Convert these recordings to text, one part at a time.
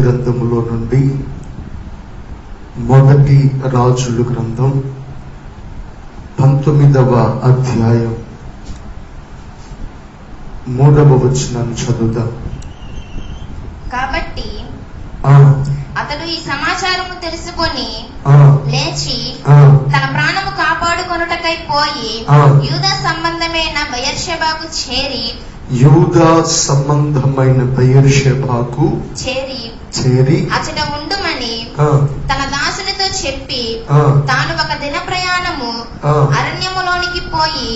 గ్రంథములో నుండి మొదటి రాజులు గ్రంథం 19వ అధ్యాయం 3వ వచనాన్ని చదువుదాం. కాబట్టి అతడు ఈ సమాచారము తెలుసుకొని లేచి తన ప్రాణము కాపాడుకొనుటకై పోయి యూదా సంబంధమైన బెయర్షెబాకు చేరి అచట ఉండుమని తన దాసునితో చెప్పి తాను ఒక దిన ప్రయాణము అరణ్యములోనికి పోయి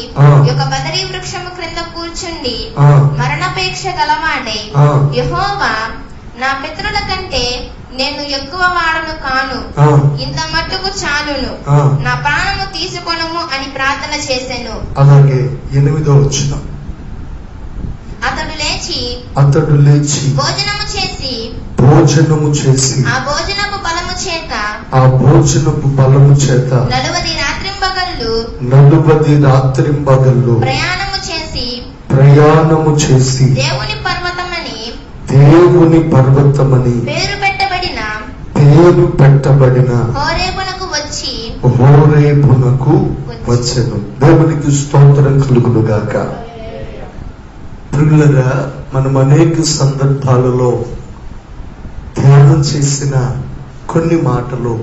ఒక బదరీ వృక్షము క్రింద కూర్చుండి మరణాపేక్ష గలవాడై, యెహోవా, నా పితరుల కంటే నేను ఎక్కువ వాడను కాను, ఇంత మట్టుకు చాలును, నా ప్రాణము తీసుకొనుము అని ప్రార్థన చేసెను. అలాగే 8వ వచనం, అతడు లేచి భోజనము చేసి ఆ భోజనపు బలము చేత 40 రాత్రింబగళ్ళు ప్రయాణము చేసి దేవుని పర్వతమని పేరు పెట్టబడిన హోరేబునకు వచ్చెను. దేవునికి స్తోత్రం కలుగును గాక. ప్రియులారా, మనం అనేక సందర్భాలలో ధ్యానం చేసిన కొన్ని మాటలు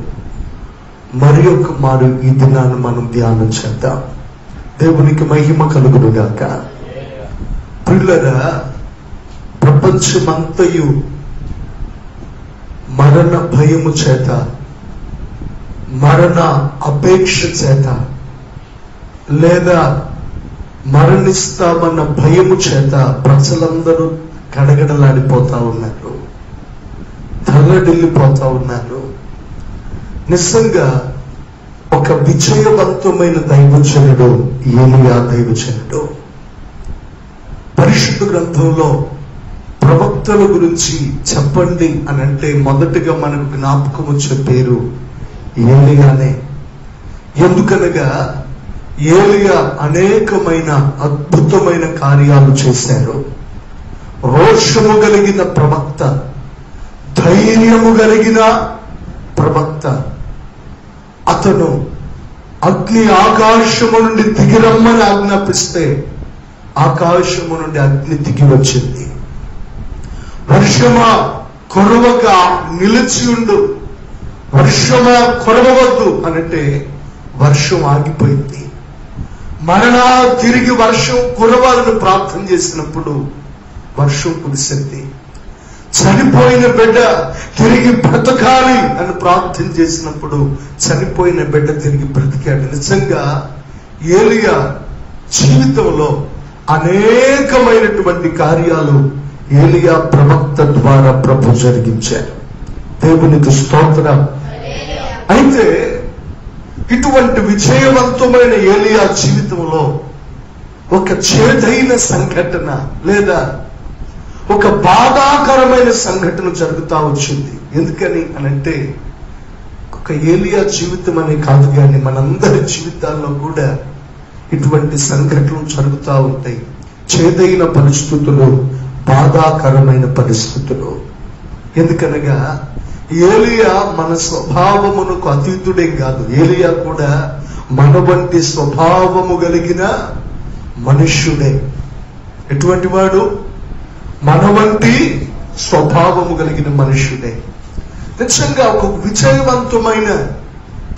మరి ఒక మారు ఈ దినాన్ని మనం ధ్యానం చేద్దాం. దేవునికి మహిమ కలుగును గాక. ప్రియులారా, ప్రపంచమంతయు మరణ భయము చేత, మరణ అపేక్ష చేత, లేదా మరణిస్తామన్న భయము చేత ప్రజలందరూ గడగడలాడిపోతా ఉన్నారు, తల్లడిల్లిపోతా ఉన్నారు. నిజంగా ఒక విజయవంతమైన దైవజనుడు ఏలియా దైవజనుడు. పరిశుద్ధ గ్రంథంలో ప్రవక్తల గురించి చెప్పండి అని అంటే మొదటిగా మనకు జ్ఞాపకం వచ్చే పేరు ఏలియానే. ఎందుకనగా ఏలియా అనేకమైన అద్భుతమైన కార్యాలు చేశారు. రోషము కలిగిన ప్రవక్త, ధైర్యము కలిగిన ప్రవక్త. అతను అగ్ని ఆకాశము నుండి దిగిరమ్మని ఆజ్ఞాపిస్తే ఆకాశము నుండి అగ్ని దిగి వచ్చింది. వర్షమా కురవగా నిలిచి ఉండు, వర్షమా కురవవద్దు అనంటే వర్షం ఆగిపోయింది. మరలా తిరిగి వర్షం కురవాలని ప్రార్థన చేసినప్పుడు వర్షం కురిసింది. చనిపోయిన బిడ్డ తిరిగి బ్రతకాలి అని ప్రార్థన చేసినప్పుడు చనిపోయిన బిడ్డ తిరిగి బ్రతికాడు. నిజంగా ఏలియా జీవితంలో అనేకమైనటువంటి కార్యాలు ఏలియా ప్రవక్త ద్వారా ప్రభు జరిగించారు. దేవునికి స్తోత్రం. అయితే ఇటువంటి విజయవంతమైన ఏలియా జీవితంలో ఒక చేదైన సంఘటన లేదా ఒక బాధాకరమైన సంఘటన జరుగుతూ వచ్చింది. ఎందుకని అనంటే ఒక ఏలియా జీవితం అనే కాదు కానీ మనందరి జీవితాల్లో కూడా ఇటువంటి సంఘటనలు జరుగుతూ ఉంటాయి. చేదైన పరిస్థితులు, బాధాకరమైన పరిస్థితులు. ఎందుకనగా ఏలియా మన స్వభావమునకు అతీతుడేం కాదు. ఏలియా కూడా మన వంటి స్వభావము కలిగిన మనుష్యుడే. ఎటువంటి వాడు? మన వంటి స్వభావము కలిగిన మనుష్యుడే. నిజంగా ఒక విజయవంతమైన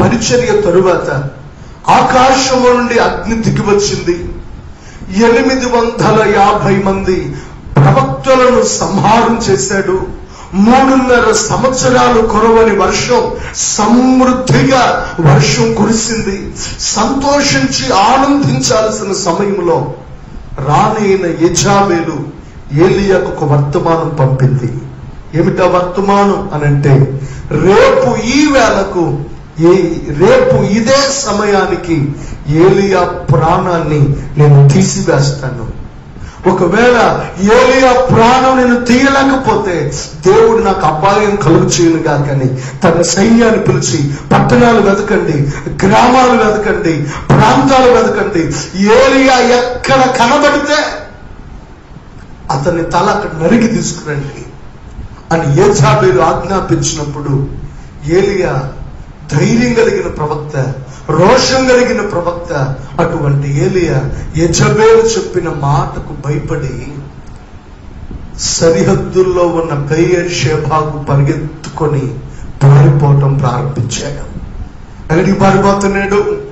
పరిచర్య తరువాత ఆకాశము నుండి అగ్ని దిగి వచ్చింది. 850 మంది ప్రవక్తలను సంహారం చేశాడు. 3.5 సంవత్సరాలు కురవని వర్షం, సమృద్ధిగా వర్షం కురిసింది. సంతోషించి ఆనందించాల్సిన సమయంలో రానైన యెజాబెలు ఏలియాకు ఒక వర్తమానం పంపింది. ఏమిటా వర్తమానం అనంటే, రేపు ఈ వేళకు, రేపు ఇదే సమయానికి ఏలియా ప్రాణాన్ని నేను తీసివేస్తాను. ఒకవేళ ఏలియా ప్రాణం నేను తీయలేకపోతే దేవుడు నాకు అపాయం కలుగు చేయనుగా కానీ తన సైన్యాన్ని పిలిచి పట్టణాలు వెతకండి, గ్రామాలు వెతకండి, ప్రాంతాలు వెతకండి, ఏలియా ఎక్కడ కనబడితే అతని తల అక్కడ నరికి తీసుకురండి, అని యెజబెలు ఆజ్ఞాపించినప్పుడు ఏలియా ధైర్యం కలిగిన ప్రవక్త, రోషం కలిగిన ప్రవక్త. అటువంటి ఏలియా యెజబెలు చెప్పిన మాటకు భయపడి సరిహద్దుల్లో ఉన్న బెయేర్షెబాకు పరిగెత్తుకొని పారిపోవటం ప్రారంభించాడు. ఎక్కడికి పారిపోతున్నాడు?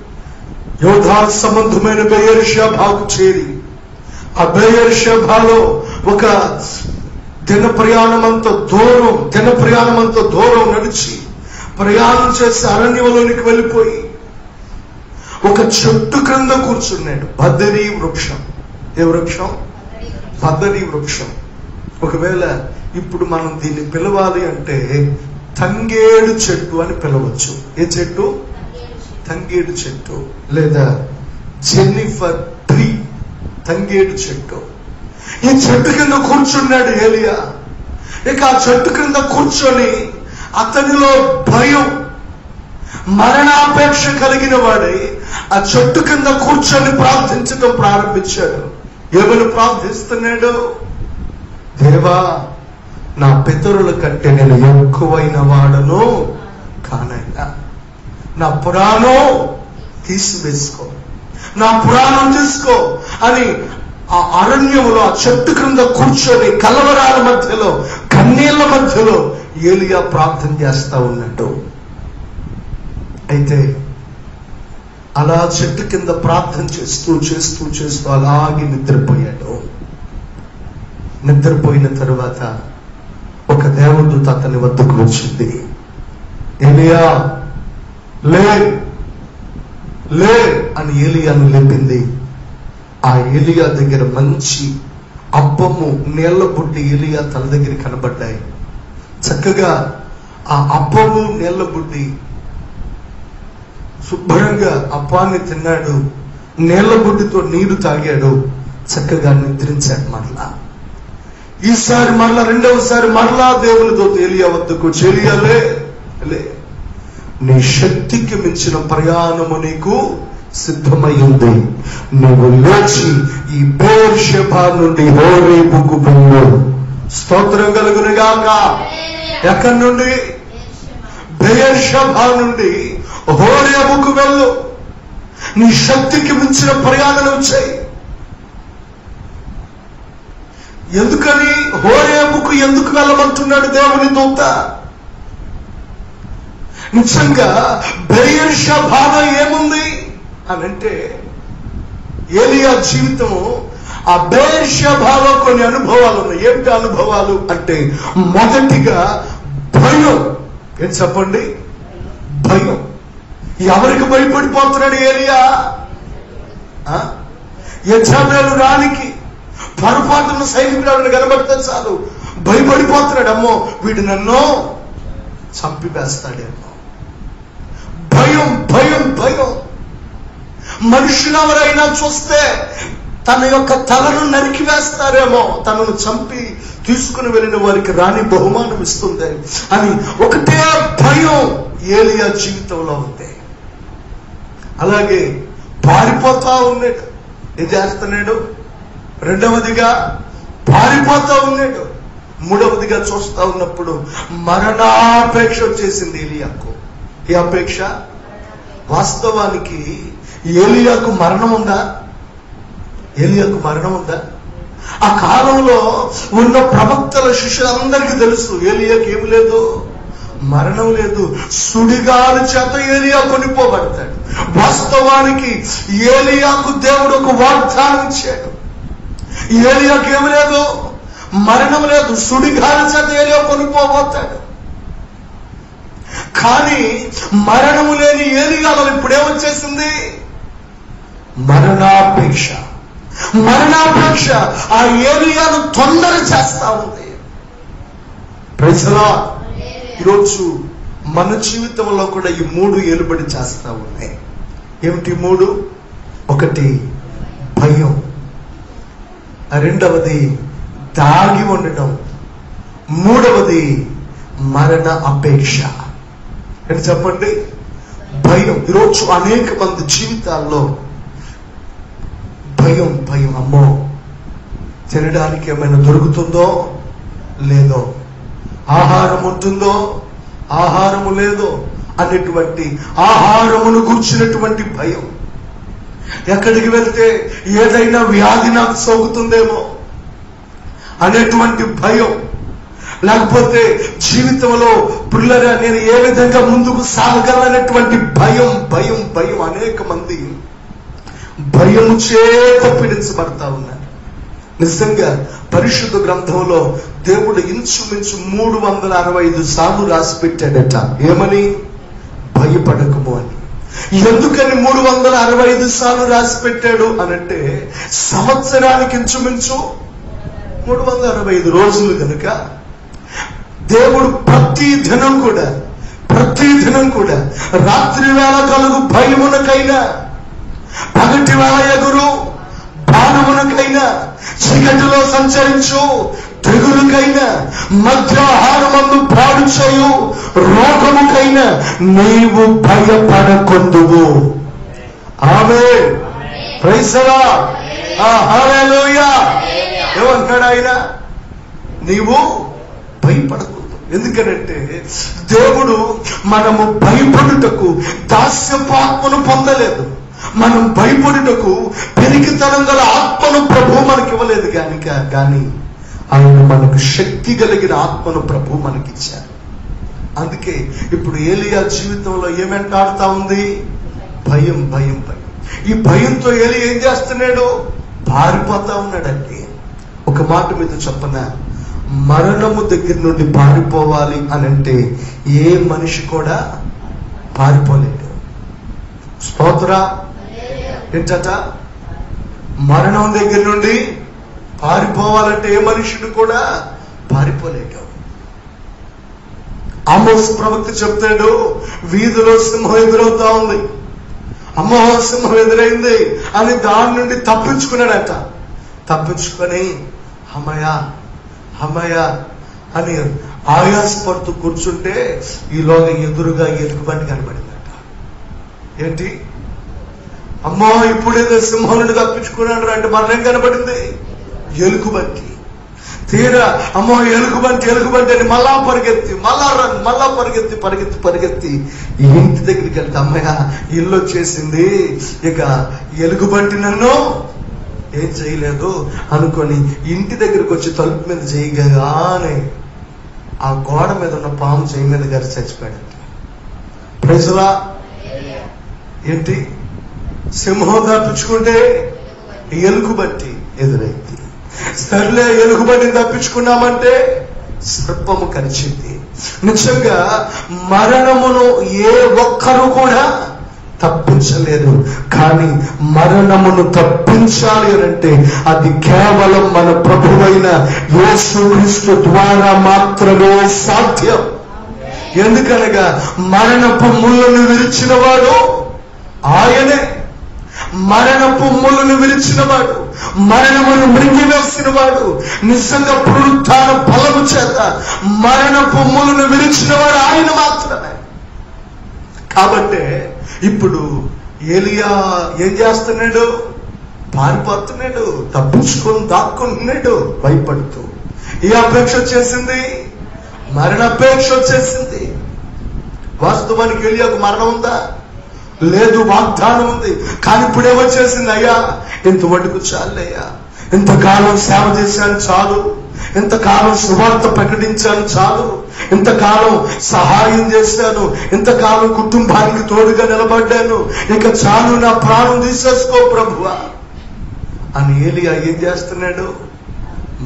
యోధా సంబంధమైన బెయేర్షెబాకు చేరి ఆ బెయేర్షెబాలో ఒక దిన ప్రయాణమంత దూరం నడిచి ప్రయాణం చేసి అరణ్యంలోనికి వెళ్ళిపోయి ఒక చెట్టు క్రింద కూర్చున్నాడు. బదరీ వృక్షం. ఏ వృక్షం? బదరీ వృక్షం. ఒకవేళ ఇప్పుడు మనం దీన్ని పిలవాలి అంటే తంగేడు చెట్టు అని పిలవచ్చు. ఏ చెట్టు? తంగేడు చెట్టు, లేదా జెన్నిఫర్ ట్రీ, తంగేడు చెట్టు. ఈ చెట్టు కింద కూర్చున్నాడు ఏలియా. ఇక ఆ చెట్టు కింద కూర్చొని అతనిలో భయం, మరణాపేక్ష కలిగిన వాడై ఆ చెట్టు కింద కూర్చొని ప్రార్థించడం ప్రారంభించాడు. ఏమని ప్రార్థిస్తున్నాడు? దేవా, నా పితరుల కంటే నేను ఎక్కువైన వాడను కానయ్యా, నా పురాణం తీసివేసుకో, నా పురాణం తీసుకో అని ఆ అరణ్యంలో ఆ చెట్టు క్రింద కూర్చొని కలవరాల మధ్యలో, కన్నీళ్ల మధ్యలో ఏలియా ప్రార్థన చేస్తా ఉన్నట్టు. అయితే అలా చెట్టు కింద ప్రార్థన చేస్తూ చేస్తూ చేస్తూ అలాగే నిద్రపోయాడు. నిద్రపోయిన తరువాత ఒక దేవదూత అతని వద్దకు వచ్చింది. ఏలియా, లే లే అని ఏలియాను లేపింది. ఆ ఏలియా దగ్గర మంచి అప్పము, నీళ్ల బుడ్డి ఏలియా తల దగ్గర కనబడ్డాయి. చక్కగా ఆ అప్పము, నీళ్ల బుడ్డి శుభ్రంగా అప్పాన్ని తిన్నాడు, నీళ్ల బుడ్డితో నీరు తాగాడు, చక్కగా నిద్రించాడు. మరలా ఈసారి రెండవసారి దేవునితో ఏలియా వద్దకు ఏలియా, లే, నీ శక్తికి మించిన ప్రయాణము నీకు సిద్ధమై ఉంది. నువ్వు లేచి ఈ బెయేర్షెబా నుండి హోరేబుకు వెళ్ళు. స్తోత్రం కలుగునుగాక. ఎక్కడి నుండి? బెయేర్షెబా నుండి హోరేబుకు వెళ్ళు. నీ శక్తికి మించిన ప్రయాణం చేయి. ఎందుకని హోరేబుకు ఎందుకు వెళ్ళమంటున్నాడు దేవుని దూత? నిజంగా బెయేర్షెబాలో ఏముంది అని అంటే, ఏలియా జీవితము ఆ బెయేర్షెబాలో కొన్ని అనుభవాలు ఉన్నాయి. ఏమిటి అనుభవాలు అంటే, మొదటిగా భయం. ఏం చెప్పండి? భయం. ఎవరికి భయపడిపోతున్నాడు ఏలియా? యెజబెలు రానికి పొరపాటున సైనికురాలను కనబడితే చాలు భయపడిపోతున్నాడు. అమ్మో, వీడు నన్ను చంపివేస్తాడేమో. భయం భయం భయం. మనుషులు ఎవరైనా చూస్తే తన యొక్క తలను నరికివేస్తారేమో, తనను చంపి తీసుకుని వెళ్ళిన వారికి రాణి బహుమానం ఇస్తుంది అని ఒకటే భయం ఏలియా జీవితంలో ఉంది. అలాగే పారిపోతా ఉన్నాడు. ఏం చేస్తున్నాడు? రెండవదిగా పారిపోతా ఉన్నాడు. మూడవదిగా చూస్తా ఉన్నప్పుడు మరణాపేక్ష వచ్చేసింది ఏలియాకు. ఏ అపేక్ష? వాస్తవానికి ఏలియాకు మరణం ఉందా? ఏలియాకు మరణం ఉందా? ఆ కాలంలో ఉన్న ప్రవక్తల శిష్యులందరికీ తెలుసు ఏలియాకు ఏమి లేదు, మరణం లేదు. సుడిగాలి చేత ఏలియా కొనిపోబడతాడు. వాస్తవానికి ఏలియాకు దేవుడు ఒక వాగ్దానం ఇచ్చాడు. ఏలియాకు ఏమి లేదు, మరణం లేదు. సుడిగాలి చేత ఏలియా కొనిపోబోతాడు. కానీ మరణము లేని ఏలియాలో ఇప్పుడేమొచ్చేసింది? మరణాపేక్ష. మరణాపేక్ష ఆ ఏలియాను తొందర చేస్తా ఉంది. ప్రజలా, ఈరోజు మన జీవితంలో కూడా ఈ మూడు ఏలుబడి చేస్తా ఉన్నాయి. ఏమిటి మూడు? ఒకటి భయం, రెండవది దాగి ఉండడం, మూడవది మరణ అపేక్ష. అని చెప్పండి, భయం. ఈరోజు అనేక మంది జీవితాల్లో భయం భయం. అమ్మో, తినడానికి ఏమైనా దొరుకుతుందో లేదో, ఆహారం ఉంటుందో ఆహారము లేదో అనేటువంటి ఆహారమును గూర్చినటువంటి భయం, ఎక్కడికి వెళ్తే ఏదైనా వ్యాధి నాకు సోకుతుందేమో అనేటువంటి భయం, లేకపోతే జీవితంలో పిల్లరా నేను ఏ విధంగా ముందుకు సాగలనేటువంటి భయం భయం భయం. అనేక మంది భయము చేత పీడించబడతా ఉన్నారు. నిజంగా పరిశుద్ధ గ్రంథంలో దేవుడు ఇంచుమించు 365 సార్లు రాసి పెట్టాడట. ఏమని? భయపడకము అని. ఎందుకని 365 సార్లు రాసి పెట్టాడు అనంటే, సంవత్సరానికి ఇంచుమించు 365 రోజులు కనుక దేవుడు ప్రతి దినం కూడా రాత్రి వేళ కలుగు భయమునకైనా, పగటి వేళ ఎగురు బాణమునకైనా, చీకటిలో సంచరించు తెగులుకైనా, మధ్యాహారమందు పాడు చేయు రోగముకైనా నీవు భయపడకొందువు. Amen. Praise the lord. Hallelujah. ఏమంటాడు ఆయన? నీవు భయపడకూడదు. ఎందుకనంటే దేవుడు మనము భయపడుటకు దాస్యపు ఆత్మను పొందలేదు. మనం భయపడుటకు పెరిగితనం గల ఆత్మను ప్రభు మనకి ఇవ్వలేదు. కానీ ఆయన మనకు శక్తి కలిగిన ఆత్మను ప్రభు మనకిచ్చారు. అందుకే ఇప్పుడు ఏలియా జీవితంలో ఏమెంటాడుతా ఉంది? భయం భయం భయం. ఈ భయంతో ఏలియా ఏం చేస్తున్నాడు? పారిపోతా ఉన్నాడండి. ఒక మాట మీద చెప్పనా, మరణము దగ్గర నుండి పారిపోవాలి అనంటే ఏ మనిషి కూడా పారిపోలేడు. స్తోత్ర. ఏంటట? మరణం దగ్గర నుండి పారిపోవాలంటే ఏ మనిషిని కూడా పారిపోలేడు. ఆమోస్ ప్రవక్త చెప్తాడు, వీధిలో సింహం ఎదురవుతా ఉంది, అమ్మో సింహం ఎదురైంది అని దాని నుండి తప్పించుకున్నాడట. తప్పించుకొని అమ్మయ్య అని ఆయాసపడుతూ కూర్చుంటే ఈలోగా ఎదురుగా ఎలుగుబంటి కనబడిందట. ఏంటి? అమ్మో ఇప్పుడేదో సింహం నుండి తప్పించుకున్నాడు అంటే మరణం కనబడింది, ఎలుగుబంటి. తీరా అమ్మో ఎలుగుబంటి అని మళ్ళా పరిగెత్తి ఈ ఇంటి దగ్గరికి వెళ్తే అమ్మయ్య ఇల్లు వచ్చేసింది, ఇక ఎలుగుబంటి నన్ను ఏం చేయలేదు అనుకొని ఇంటి దగ్గరికి వచ్చి తలుపు మీద చేయగానే ఆ గోడ మీద ఉన్న పాము చేయి మీద గారి చచ్చిపోయాడంట. Praise the lord. ఏంటి? సింహం తప్పించుకుంటే ఎలుగుబంటి ఎదురైంది. సర్లే ఎలుగుబంటిని తప్పించుకున్నామంటే సర్పము కరిచింది. నిజంగా మరణమును ఏ ఒక్కరు కూడా తప్పించలేరు. కానీ మరణమును తప్పించాలి అనంటే అది కేవలం మన ప్రభువైన యేసుక్రీస్తు ద్వారా మాత్రమే సాధ్యం. ఎందుకనగా మరణపు ముళ్ళను విరిచిన వాడు ఆయనే. మరణపు ముళ్ళను విరిచిన వాడు, మరణమును మృంగివేసిన వాడు, నిజంగా పునరుత్థాన బలము చేత మరణపు ముళ్ళను విరిచిన వాడు ఆయన మాత్రమే. కాబట్టి ఇప్పుడు ఏలియా ఏం చేస్తున్నాడు? పారిపోతున్నాడు, తప్పించుకొని దాక్కుంటున్నాడు భయపడుతూ. ఈ అపేక్ష వచ్చేసింది, మరణాపేక్ష వచ్చేసింది. వాస్తవానికి ఏలియాకు మరణం ఉందా? లేదు, వాగ్దానం ఉంది. కానీ ఇప్పుడు ఏమొచ్చేసింది? అయ్యా ఇంత వడ్డుకు చాలయ్యా, ఇంతకాలం సేవ చేశాను చాలు, ఇంతకాలం సువార్త ప్రకటించాను చాలు, ఇంతకాలం సహాయం చేశాను, ఇంతకాలం కుటుంబానికి తోడుగా నిలబడ్డాను, ఇక చాలు, నా ప్రాణం తీసేసుకో ప్రభువా అని ఏలియా ఏం చేస్తున్నాడు?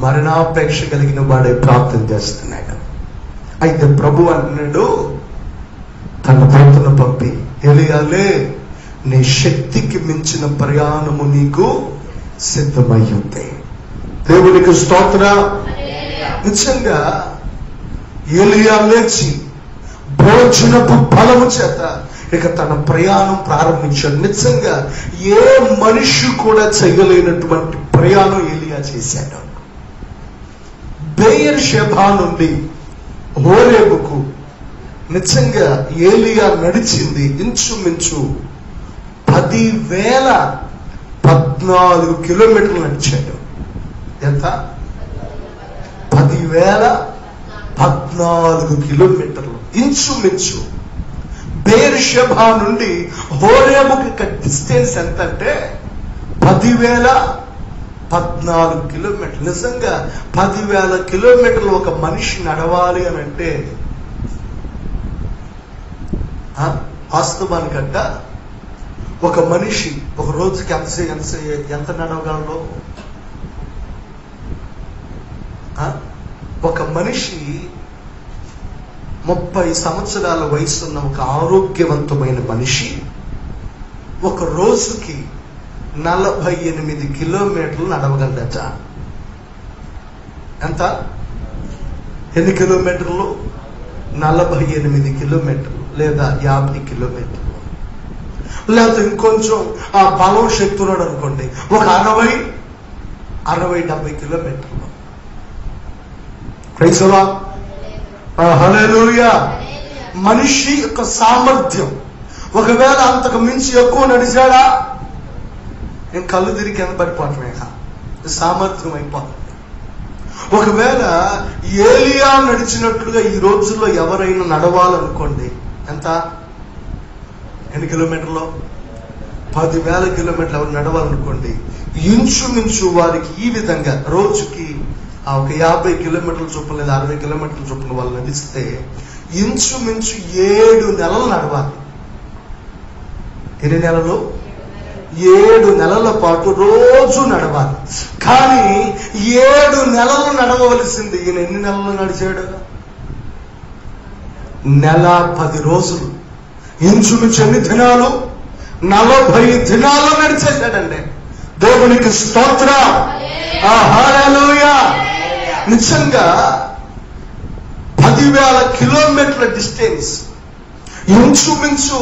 మరణాపేక్ష కలిగిన వాడే ప్రార్థన చేస్తున్నాడు. అయితే ప్రభు అంటున్నాడు తన దూతను పంపి, ఏలియాలే నీ శక్తికి మించిన ప్రయాణము నీకు సిద్ధమై ఉంది. దేవునికి స్తోత్ర. నిజంగా ఏలియా లేచి భోజనపు బలము చేత ఇక తన ప్రయాణం ప్రారంభించాడు. నిజంగా ఏ మనిషి కూడా చేయలేనటువంటి ప్రయాణం ఏలియా చేశాడు. బెయేర్షెబా నుండి హోరేబుకు నిజంగా ఏలియా నడిచింది ఇంచుమించు 10,014 కిలోమీటర్లు నడిచాడు. ఎంత? 14 కిలోమీటర్లు ఇంచుమించు. బేర్షెబా నుండి హోరేబుకి డిస్టెన్స్ ఎంత అంటే 10,014 కిలోమీటర్లు. నిజంగా 10,000 కిలోమీటర్లు ఒక మనిషి నడవాలి అని అంటే వాస్తవానికంట ఒక మనిషి ఒక రోజుకి ఎంత నడవగలరు? ఒక మనిషి 30 సంవత్సరాల వయసున్న ఒక ఆరోగ్యవంతమైన మనిషి ఒక రోజుకి 48 కిలోమీటర్లు నడవగలదట. ఎంత? ఎన్ని కిలోమీటర్లు? 48 కిలోమీటర్లు లేదా 50 కిలోమీటర్లు. లేకపోతే ఇంకొంచెం ఆ బలం శక్తి ఉన్నాడు అనుకోండి, ఒక 60-70 కిలోమీటర్లు. హల్లెలూయా. మనిషి యొక్క సామర్థ్యం. ఒకవేళ అంతకు మించి ఎక్కువ నడిచాడా నేను కళ్ళు తిరిగి కింద పడిపోవటమే, సామర్థ్యం అయిపోతుంది. ఒకవేళ ఏలియా నడిచినట్లుగా ఈ రోజుల్లో ఎవరైనా నడవాలనుకోండి, ఎంత? ఎన్ని కిలోమీటర్లు? 10,000 కిలోమీటర్లు ఎవరు నడవాలనుకోండి, ఇంచుమించు వారికి ఈ విధంగా రోజుకి ఒక 50 కిలోమీటర్ల చొప్పున లేదా 60 కిలోమీటర్ల చొప్పున వాళ్ళు నడిస్తే ఇంచుమించు 7 నెలలు నడవాలి. ఎన్ని నెలలు? 7 నెలల పాటు రోజు నడవాలి. కానీ 7 నెలలు నడవవలసింది ఈయన ఎన్ని నెలలు నడిచాడు? నెల 10 రోజులు. ఇంచుమించు ఎన్ని దినాలు? 40 దినాలు నడిచేశాడండి. దేవునికి స్తోత్రం. హల్లెలూయా. నిజంగా 10,000 కిలోమీటర్ల డిస్టెన్స్, ఇంచుమించు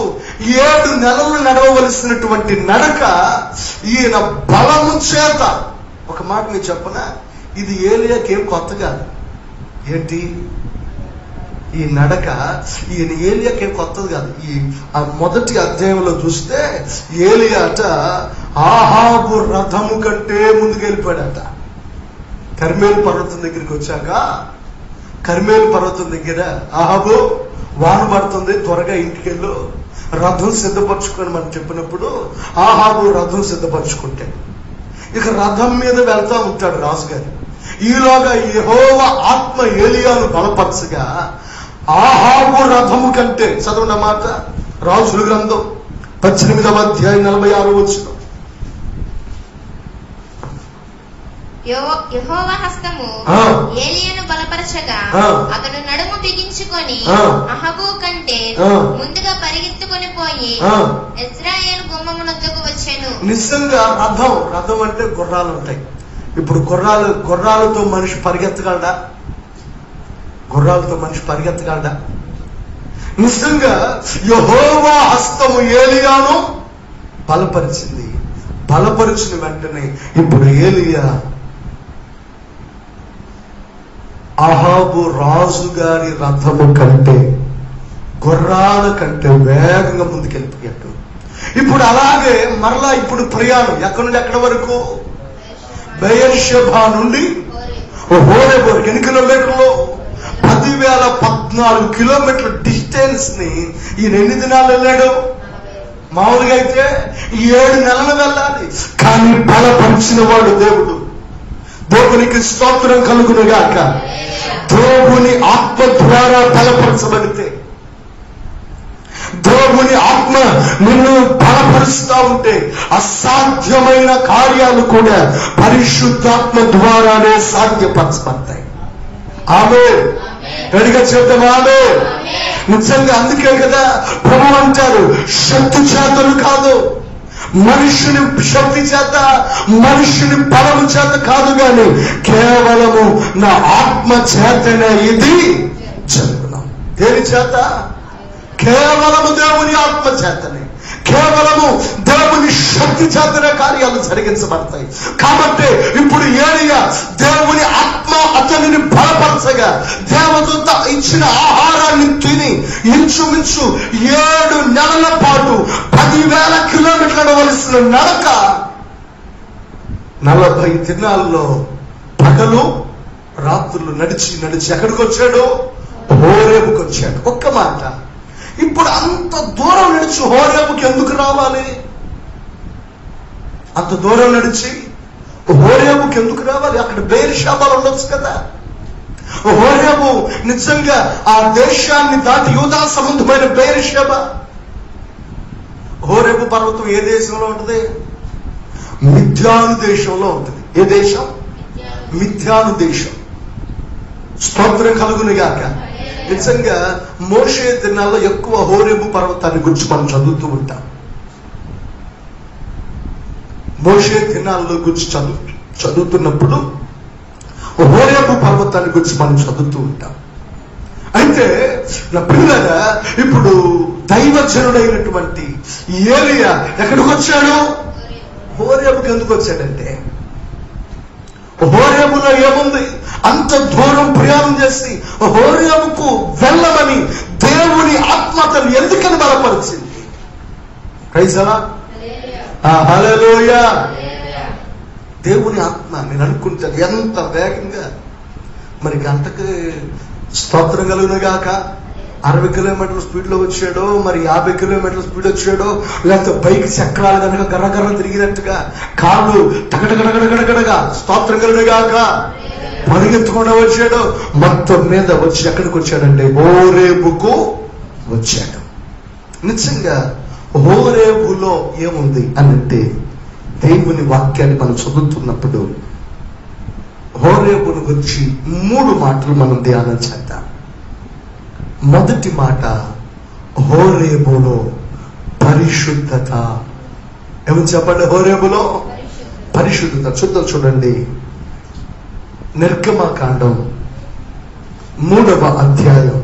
7 నెలలు నడవవలసినటువంటి నడక ఈయన బలము చేత. ఒక మాట నేను చెప్పనా, ఇది ఏలియాకి ఏం కొత్త కాదు. ఏంటి ఈ నడక? ఈయన ఏలియాకి ఏం కొత్తది కాదు. ఆ మొదటి అధ్యాయంలో చూస్తే ఏలియాట ఆహాబు రథము కంటే ముందుకు వెళ్ళిపోయాడట. కర్మేలు పర్వతం దగ్గరికి వచ్చాక, కర్మేలు పర్వతం దగ్గర ఆహాబు వాన పడుతుంది, త్వరగా ఇంటికెళ్ళు, రథం సిద్ధపరచుకొని మనం చెప్పినప్పుడు ఆహాబు రథం సిద్ధపరచుకుంటే ఇక రథం మీద వెళ్తా ఉంటాడు రాజుగారు. ఈలోగా యెహోవా ఆత్మ ఏలియాను బలపరచగా ఆహాబు రథము కంటే, చదవన మాట రాజుల గ్రంథం 18వ అధ్యాయం 46వ వచనం. యెహోవా హస్తము ఏలియాను బలపరచగా అతడు నడుము బిగించుకొని అహబు కంటే ముందుగా పరిగెత్తుకొని పోయి ఇశ్రాయేలు గుమ్మమునొద్దకు వచ్చెను. నిజంగా రథం అంటే గుర్రాలు ఉంటాయి. ఇప్పుడు గుర్రాలతో మనిషి పరిగెత్తగలడా? గుర్రాలతో మనిషి పరిగెత్తగలడా? నిజంగా యెహోవా హస్తము ఏలియాను బలపరిచింది. బలపరిచిన వెంటనే ఇప్పుడు ఏలియా అహాబు రాజుగారి రథము కంటే గుర్రాల కంటే వేగంగా ముందుకెళ్ళిపోయాడు. ఇప్పుడు అలాగే మరలా ఇప్పుడు ప్రయాణం ఎక్కడి నుండి ఎక్కడి వరకు? బెయేర్షెబా నుండి హోరేబు వరకు. ఎన్ని కిలోమీటర్లు? 10,014 కిలోమీటర్ల డిస్టెన్స్ ని ఈయన ఎన్ని దినాలు వెళ్ళాడు? మామూలుగా అయితే 7 నెలలు వెళ్ళాలి. కానీ బలపరిచిన వాడు దేవుడు. దేవునికి స్తోత్రం కలుగునుగాక. దేవుని ఆత్మ ద్వారా బలపరచబడితే, దేవుని ఆత్మ నిన్ను బలపరుస్తూ ఉంటే అసాధ్యమైన కార్యాలు కూడా పరిశుద్ధాత్మ ద్వారానే సాధ్యపరచబడతాయి. ఆమేన్. గట్టిగా చెప్తామా? ఆమేన్. నిజంగా అందుకే కదా ప్రభు అంటారు, శక్తి చేతలు కాదు, మనుషుని శక్తి చేత, మనుషుని బలము చేత కాదు, కానీ కేవలము నా ఆత్మ చేతనే ఇది జరుగును. దేని చేత? కేవలము దేవుని ఆత్మ చేతనే, కేవలము దేవుని శక్తి చేతనే కార్యాలు జరిగించబడతాయి. కాబట్టి ఇప్పుడు ఏలియా దేవుని ఆత్మ అతనిని బలపరచగా దేవదూత ఇచ్చిన ఆహారాన్ని తిని ఇంచుమించు 7 నెలల పాటు 10,000 కిలోమీటర్లు నడవలసిన నడక 40 దినాల్లో పగలు రాత్రులు నడిచి ఎక్కడికి వచ్చాడు? హోరేబుకి వచ్చాడు. ఒక్క మాట, ఇప్పుడు అంత దూరం నడిచి హోరేబుకి ఎందుకు రావాలి? అంత దూరం నడిచి హోరేబుకి ఎందుకు రావాలి? అక్కడ బెయేర్షెబాలో ఉండొచ్చు కదా. హోరేబు నిజంగా ఆ దేశాన్ని దాటి యూదా సంబంధమైన బెయేర్షెబా. హోరేబు పర్వతం ఏ దేశంలో ఉంటుంది? మిద్యాను దేశంలో ఉంటుంది. ఏ దేశం? మిద్యాను దేశం. స్తోత్రం కలుగును గాక. నిజంగా మోషే దినాల్లో ఎక్కువ హోరేబు పర్వతాన్ని గురించి మనం చదువుతూ ఉంటాం. మోషే దినాల్లో గురించి చదువుతున్నప్పుడు హోరేబు పర్వతాన్ని గురించి మనం చదువుతూ ఉంటాం. అయితే నా పిల్లగా ఇప్పుడు దైవజనుడైనటువంటి ఏలియా ఎక్కడికి వచ్చాడు? హోరేబుకి ఎందుకు వచ్చాడంటే, హోరేబులో ఏముంది? అంత దూరం ప్రయాణం చేసి హోరేబుకు వెళ్ళమని దేవుని ఆత్మ తను ఎందుకని బలపరిచింది? ప్రైజ్ అలాడ్. హల్లెలూయా. దేవుని ఆత్మ నేను అనుకుంటాను ఎంత వేగంగా మరి గంటకి స్తోత్రం కలుగును గాక 60 కిలోమీటర్ల స్పీడ్ లో వచ్చాడో, మరి 50 కిలోమీటర్ల స్పీడ్ వచ్చాడో, లేకపోతే బైక్ చక్రాలు కనుక గర్రగర్ర తిరిగినట్టుగా కాళ్ళు టగటగడగడగడగా స్తోత్రం కలుగును గాక పరిగెత్తుకుండా వచ్చాడో, మొత్తం మీద వచ్చి ఎక్కడికి వచ్చాడంటే హోరేబుకు వచ్చాడు. నిజంగా హోరేబులో ఏముంది అనంటే, దేవుని వాక్యాన్ని మనం చదువుతున్నప్పుడు హోరేబును గురించి 3 మాటలు మనం ధ్యానం చేద్దాం. మొదటి మాట, హోరేబులో పరిశుద్ధత. ఏమని చెప్పండి? హోరేబులో పరిశుద్ధత. చూడండి, నిర్గమకాండం 3వ అధ్యాయం.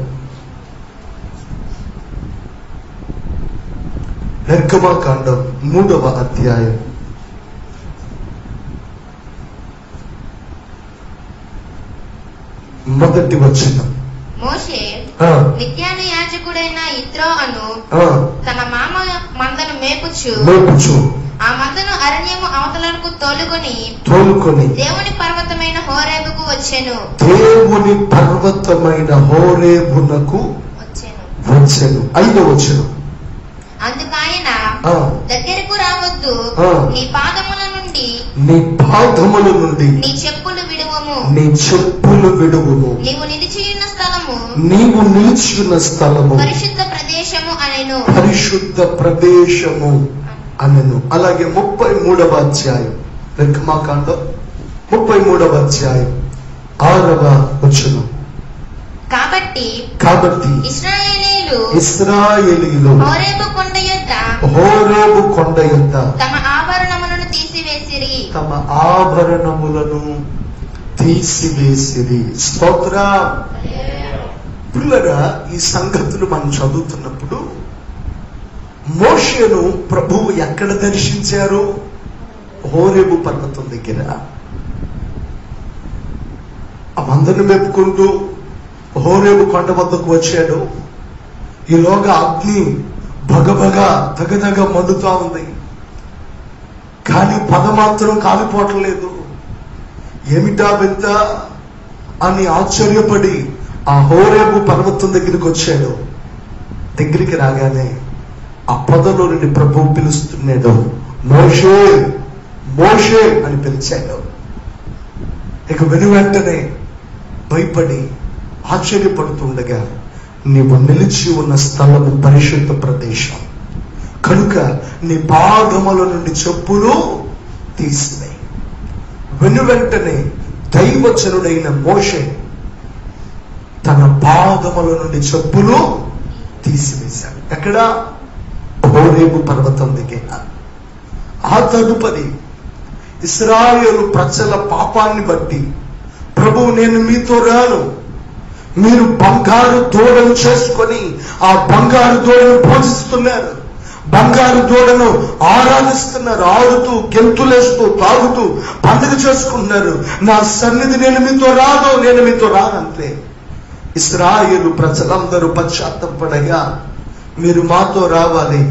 నిర్గమకాండం 3వ అధ్యాయం మొదటి వచనం. మోషే మిద్యాను యాజకుడైన యిత్రో అను తన మామ మందను మేపుచు ఆ మందను అరణ్యము అవతలకు తోలుకొని దేవుని పర్వతమైన హోరేబుకు వచ్చెను. దేవుని పర్వతమైన హోరేబునకు వచ్చెను. 5వ వచనం. అందుకాయన దగ్గరకు రావద్దు, నీ పాదముల నుండి నీ చెప్పులు విడువుము, నీవు నిలిచియున్న స్థలము పరిశుద్ధ ప్రదేశము అనెను. అలాగే 33వ అధ్యాయం నిర్గమకాండం 33వ అధ్యాయం 6వ వచనం. కాబట్టి ఇశ్రాయేలీయులు హోరేబు కొండ యొద్ద తమ ఆభరణములను తీసివేసిరి. స్తోత్రం. పిల్లగా ఈ సంగతులు మనం చదువుతున్నప్పుడు మోషేను ప్రభువు ఎక్కడ దర్శించారు? హోరేబు పర్వతం దగ్గర. ఆ మందను మెప్పుకుంటూ హోరేబు కొండ వద్దకు వచ్చాడు. ఈలోగా అగ్ని భగభగ దగదగ మండుతా ఉంది, కానీ పద మాత్రం కాలిపోవట్లేదు. ఏమిటా వింత అని ఆశ్చర్యపడి ఆ హోరేబు పర్వతం దగ్గరికి వచ్చాడు. దగ్గరికి రాగానే ఆ పొదలో నుండి ప్రభువు పిలుస్తున్నాడు, మోషే మోషే అని పిలిచాడు. ఇక వెంటనే భయపడి ఆశ్చర్యపడుతుండగా, నీవు నిలిచి ఉన్న స్థలము పరిశుద్ధ ప్రదేశం కనుక నీ పాదముల నుండి చెప్పులు తీసివేయి. వెంటనే దైవజనుడైన మోషే తన పాదముల నుండి చెప్పులు తీసివేశాడు. ఎక్కడ? హోరేబు పర్వతం దగ్గర. ఆ తదుపరి ఇశ్రాయేలు ప్రజల పాపాన్ని బట్టి, ప్రభువు నేను మీతో రాను, మీరు బంగారు దూడను చేసుకొని ఆ బంగారు దూడను పూజిస్తున్నారు, బంగారు దూడను ఆరాధిస్తున్నారు, ఆడుతూ గెంతులేస్తూ తాగుతూ పండుగ చేసుకుంటున్నారు, నా సన్నిధి నేను మీతో రానంతే. ఇశ్రాయేలు ప్రజలందరూ పశ్చాత్తాపడగా, మీరు మాతో రావాలి,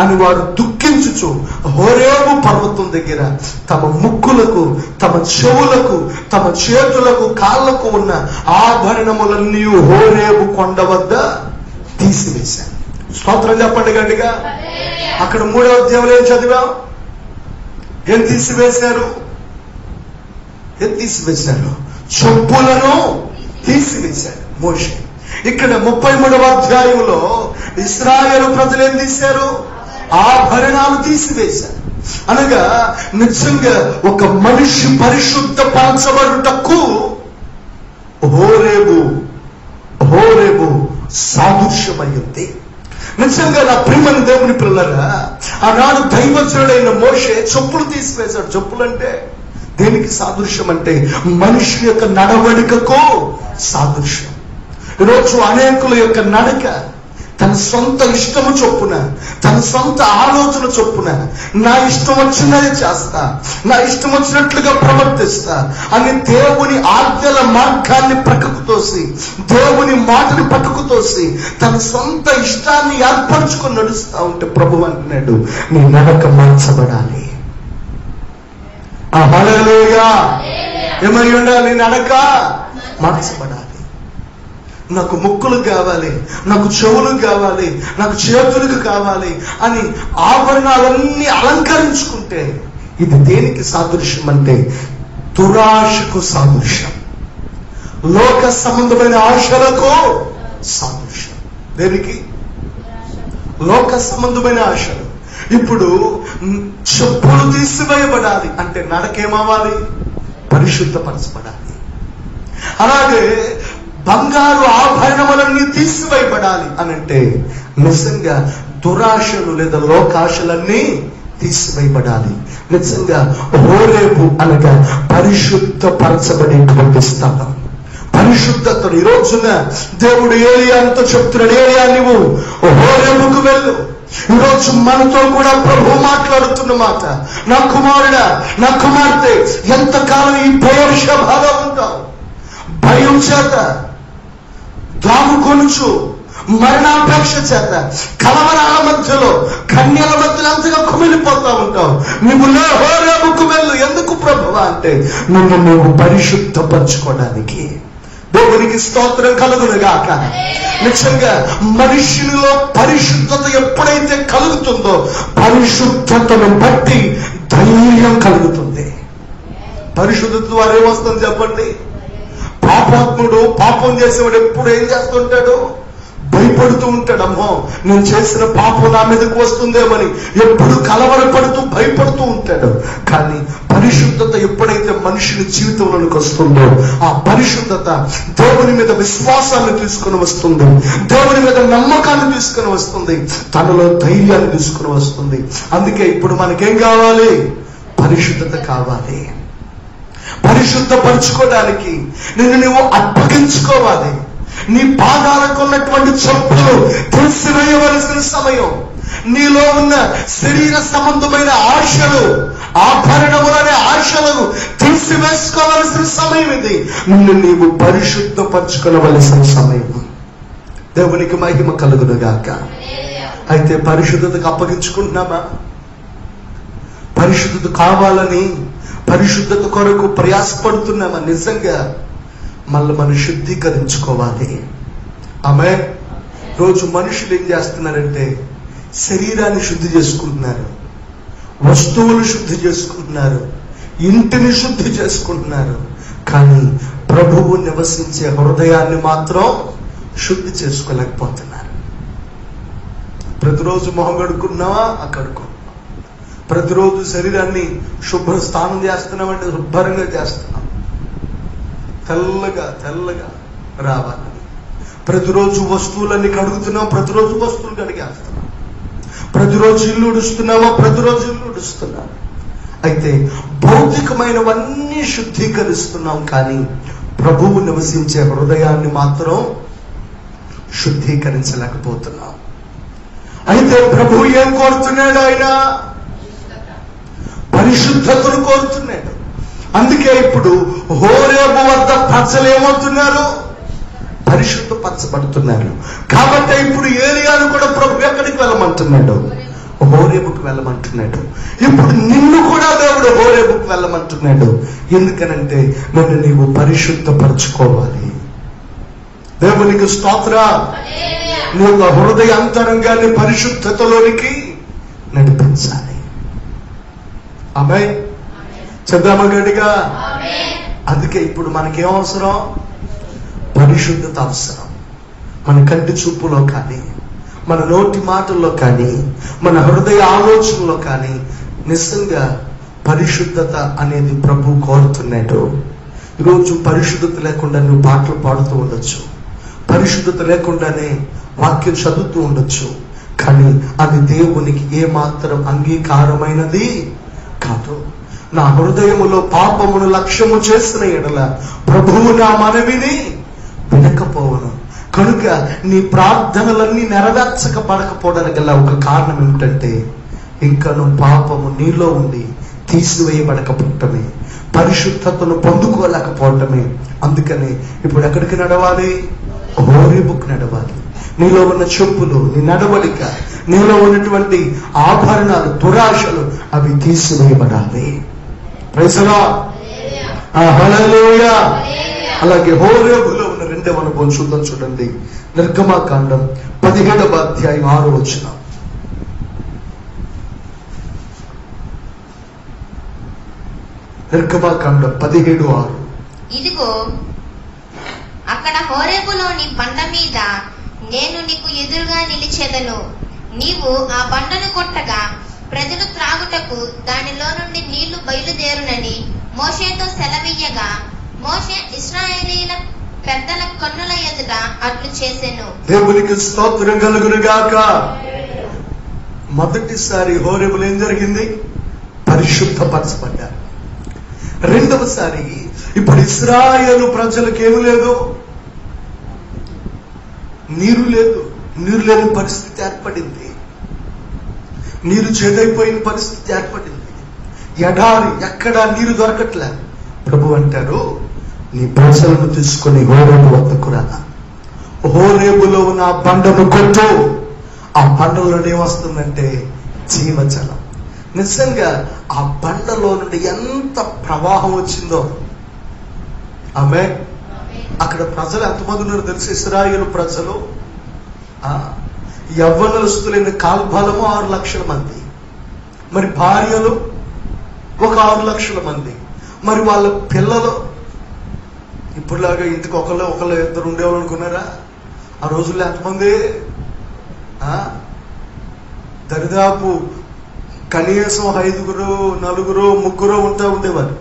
అని వారు దుఃఖించుచు హోరేబు పర్వతం దగ్గర తమ ముక్కులకు, తమ చెవులకు, తమ చేతులకు, కాళ్లకు ఉన్న ఆభరణములన్నీ హోరేబు కొండ వద్ద తీసివేశారు. స్తోత్రం చెప్పండి గట్టిగా. అక్కడ 3వ అధ్యాయంలో ఏం చదివాం? ఏం తీసివేశారు? చెప్పులను తీసివేశారు మోషే. ఇక్కడ 33వ అధ్యాయంలో ఇశ్రాయేలు ప్రజలు ఏం తీశారు? ఆభరణాలు తీసివేశారు. అనగా నిజంగా ఒక మనిషి పరిశుద్ధపరచబడుటకు హోరేబు సాదృశ్యమైంది. నిజంగా నా ప్రియమైన దేవుని పిల్లరా, ఆనాడు దైవజనుడైన మోషే చెప్పులు తీసివేశాడు. చెప్పులంటే దేనికి సాదృశ్యం అంటే మనిషి యొక్క నడవడికకు సాదృశ్యం. ఈరోజు అనేకుల యొక్క నడక తన సొంత ఇష్టము చొప్పున, తన సొంత ఆలోచన చొప్పున, నా ఇష్టం వచ్చినది చేస్తా, నా ఇష్టం వచ్చినట్లుగా ప్రవర్తిస్తా అని దేవుని ఆజ్ఞల మార్గాన్ని పక్కకు తోసి, దేవుని మాటని పక్కకు తోసి తన సొంత ఇష్టాన్ని ఏర్పరచుకొని నడుస్తా ఉంటే ప్రభు అంటున్నాడు, నీ నడక మార్చబడాలి. హల్లెలూయా. ఏమై ఉండాలి? నడక మార్చబడాలి. నాకు ముక్కులు కావాలి, నాకు చెవులు కావాలి, నాకు చేతులకు కావాలి అని ఆభరణాలన్నీ అలంకరించుకుంటే ఇది దేనికి సాదృశ్యం అంటే దురాశకు సాదృశ్యం, లోక సంబంధమైన ఆశలకు సాదృశ్యం. దేనికి? లోక సంబంధమైన ఆశలు. ఇప్పుడు చెప్పులు తీసివేయబడాలి అంటే నడకేమవ్వాలి? పరిశుద్ధపరచబడాలి. అలాగే బంగారు ఆభరణములన్నీ తీసివేయబడాలి అని అంటే నిజంగా దురాశలు లేదా లోకాశలన్నీ తీసివేయబడాలి. నిజంగా హోరేబు అనగా పరిశుద్ధపరచబడేటువంటి స్థలం, పరిశుద్ధతను. ఈ రోజున దేవుడు ఏలియాతో చెప్తున్నాడు, ఏలియా నువ్వు హోరేబుకు వెళ్ళు. ఈరోజు మనతో కూడా ప్రభు మాట్లాడుతున్న మాట, నా కుమారుడా, నా కుమార్తె, ఎంతకాలం ఈ భయవిషభాలో ఉంటావు? భయం చేత, దాముకొనుచు, మరణాపేక్ష చేత, కలవరాల మధ్యలో, కన్యల మధ్యలో అంతగా కుమిలిపోతా ఉంటావు. నువ్వు హోరేబుకు వెళ్ళు. ఎందుకు ప్రభువా అంటే నిన్ను నువ్వు పరిశుద్ధపరచుకోవడానికి. దేవునికి స్తోత్రం కలుగునుగాక. నిజంగా మనిషిలో పరిశుద్ధత ఎప్పుడైతే కలుగుతుందో పరిశుద్ధతను బట్టి ధైర్యం కలుగుతుంది. పరిశుద్ధత ద్వారా ఏమొస్తుంది చెప్పండి? పాపాత్ముడు, పాపం చేసేవాడు ఎప్పుడు ఏం చేస్తుంటాడు? భయపడుతూ ఉంటాడు. అమ్మో నేను చేసిన పాపం నా మీదకు వస్తుందేమని ఎప్పుడు కలవరపడుతూ భయపడుతూ ఉంటాడు. కానీ పరిశుద్ధత ఎప్పుడైతే మనుషుని జీవితంలోనికి వస్తుందో ఆ పరిశుద్ధత దేవుని మీద విశ్వాసాన్ని తీసుకుని వస్తుంది, దేవుని మీద నమ్మకాన్ని తీసుకుని వస్తుంది, తనలో ధైర్యాన్ని తీసుకుని వస్తుంది. అందుకే ఇప్పుడు మనకేం కావాలి? పరిశుద్ధత కావాలి. పరిశుద్ధపరచుకోవడానికి నిన్ను నువ్వు అప్పగించుకోవాలి. నీ పాదాలకు ఉన్నటువంటి చెప్పులు తీసివేయవలసిన సమయం, నీలో ఉన్న శరీర సంబంధమైన ఆశలు, ఆభరణములనే ఆశలను తీసివేసుకోవలసిన సమయం ఇది. నిన్ను నీవు పరిశుద్ధపరచుకోవలసిన సమయం. దేవునికి మహిమ కలుగునుగాక. అయితే పరిశుద్ధతకు అప్పగించుకుంటున్నామా? పరిశుద్ధత కావాలని పరిశుద్ధత కొరకు ప్రయాసపడుతున్నామా? నిజంగా మళ్ళీ మనం శుద్ధీకరించుకోవాలి. ఆమె రోజు మనుషులు ఏం చేస్తున్నారంటే శరీరాన్ని శుద్ధి చేసుకుంటున్నారు, వస్తువులు శుద్ధి చేసుకుంటున్నారు, ఇంటిని శుద్ధి చేసుకుంటున్నారు. కానీ ప్రభువు నివసించే హృదయాన్ని మాత్రం శుద్ధి చేసుకోలేకపోతున్నారు. ప్రతిరోజు మొహం కడుక్కున్నావా? కడుక్కో. ప్రతిరోజు శరీరాన్ని శుభ్ర స్నానం చేస్తున్నామంటే శుభ్రంగా చేస్తున్నాం, తెల్లగా తెల్లగా రావాలి. ప్రతిరోజు వస్తువులన్నీ కడుగుతున్నాం, ప్రతిరోజు వస్తువులు కడిగేస్తున్నాం. ప్రతిరోజు ఇల్లు ఉడుస్తున్నామా? ప్రతిరోజు ఇల్లు ఉడుస్తున్నాం. అయితే భౌతికమైనవన్నీ శుద్ధీకరిస్తున్నాం, కానీ ప్రభువు నివసించే హృదయాన్ని మాత్రం శుద్ధీకరించలేకపోతున్నాం. అయితే ప్రభువు ఏం కోరుతున్నాడు? ఆయన పరిశుద్ధతను కోరుతున్నాడు. అందుకే ఇప్పుడు హోరేబు వద్ద ప్రజలు ఏమవుతున్నారు? పరిశుద్ధపరచబడుతున్నారు. కాబట్టి ఇప్పుడు ఏలియాను కూడా ప్రభు ఎక్కడికి వెళ్ళమంటున్నాడు? హోరేబుకు వెళ్ళమంటున్నాడు. ఇప్పుడు నిన్ను కూడా దేవుడు హోరేబుకు వెళ్ళమంటున్నాడు. ఎందుకనంటే నన్ను నీవు పరిశుద్ధపరచుకోవాలి. దేవునికి స్తోత్ర. నీ యొక్క హృదయ అంతరంగాన్ని పరిశుద్ధతలోనికి నడిపించాలి. ఆమేన్. చంద్రమ్మ గడిగా. అందుకే ఇప్పుడు మనకేం అవసరం? పరిశుద్ధత అవసరం. మన కంటి చూపులో కానీ, మన నోటి మాటల్లో కానీ, మన హృదయ ఆలోచనలో కానీ నిజంగా పరిశుద్ధత అనేది ప్రభు కోరుతున్నాడు. ఈరోజు పరిశుద్ధత లేకుండా నువ్వు పాటలు పాడుతూ ఉండొచ్చు, పరిశుద్ధత లేకుండానే వాక్యం చదువుతూ ఉండొచ్చు, కానీ అది దేవునికి ఏమాత్రం అంగీకారమైనది కాదు. నా హృదయములో పాపమును లక్ష్యము చేసిన ఎడల ప్రభువు నా మనవిని వినకపోవను. కనుక నీ ప్రార్థనలన్నీ నెరవేర్చకపడకపోవడానికి గల ఒక కారణం ఏమిటంటే ఇంకను పాపము నీలో ఉండి తీసివేయబడకపోవటమే, పరిశుద్ధతను పొందుకోలేకపోవటమే. అందుకని ఇప్పుడు ఎక్కడికి నడవాలి? హోరేబుకు నడవాలి. నీలో ఉన్న చెప్పులు, నీ నడవడిక, నీలో ఉన్నటువంటి ఆభరణాలు, దురాశలు అవి తీసివేయబడాలి. Praise the lord. హల్లెలూయా. అలాగే హోరేబులో ఉన్న రెండవ అనుభవం చూద్దాం. చూడండి, నిర్గమకాండం 17వ అధ్యాయం 6వ వచనం. నిర్గమకాండం 17:6. ఇదిగో అక్కడ హోరేబులోని బండ మీద నేను నీకు ఎదురుగా నిలిచెదను. నీవు ఆ బండను కొట్టగా ప్రజలు త్రాగుటకు దానిలో నుండి నీళ్లు బయలుదేరునని మోషేతో సెలవీయగా మోషే ఇశ్రాయేలీయుల పెద్దల కన్నుల ఎదుట అట్లు చేసెను. దేవునికి స్తోత్రం కలుగును గాక. మొదటిసారి హోరేబులో ఏం జరిగింది? పరిశుద్ధపరచబడ్డారు. రెండవసారి ఇప్పుడు ఇశ్రాయేలు ప్రజలకు ఏమి లేదు? నీరు లేదు. నీరు లేని పరిస్థితి ఏర్పడింది. నీరు చేదైపోయిన పరిస్థితి ఏర్పడింది. ఎడారి, ఎక్కడా నీరు దొరకట్లే. ప్రభు అంటారు, నీ ప్రజలను తీసుకుని హోరేబు వద్దకు రా. హోరేబులో ఉన్న ఆ బండను కొట్టు. ఆ బండలోనే వస్తుందంటే జీవజలం. నిజంగా ఆ బండలో నుండి ఎంత ప్రవాహం వచ్చిందో. ఆమె అక్కడ ప్రజలు ఎంతమంది ఉన్నారు తెలుసు? ఇశ్రాయేలు ప్రజలు యవ్వనస్తులైన కాల్బలము 6 లక్షల మంది, మరి భార్యలు ఒక 6 లక్షల మంది, మరి వాళ్ళ పిల్లలు ఇప్పుడులాగా ఇంటికి ఒకళ్ళు ఇద్దరు ఉండేవాళ్ళు అనుకున్నారా? ఆ రోజుల్లో ఎంతమంది? దరిదాపు కనీసం 5, 4, 3 ఉండేవారు.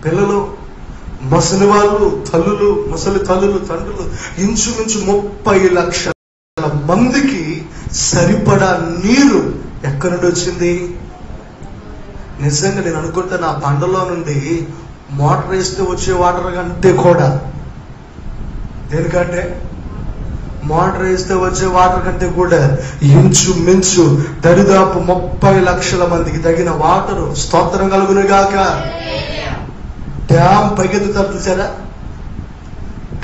పిల్లలు, ముసలి వాళ్ళు, తల్లులు, ముసలి తల్లులు, తండ్రులు, ఇంచుమించు 30 లక్షల మందికి సరిపడా నీరు ఎక్కడి నుండి వచ్చింది? నిజంగా నేను అనుకుంటా నా బండలో నుండి మోటార్ వేస్తే వచ్చే వాటర్ కంటే కూడా, దేనికంటే మోటార్ వేస్తే వచ్చే వాటర్ కంటే కూడా ఇంచుమించు దరిదాపు 30 లక్షల మందికి తగిన వాటరు. స్తోత్రం కలుగును గాక. డ్యామ్ పైకెత్తుతారు చూసారా?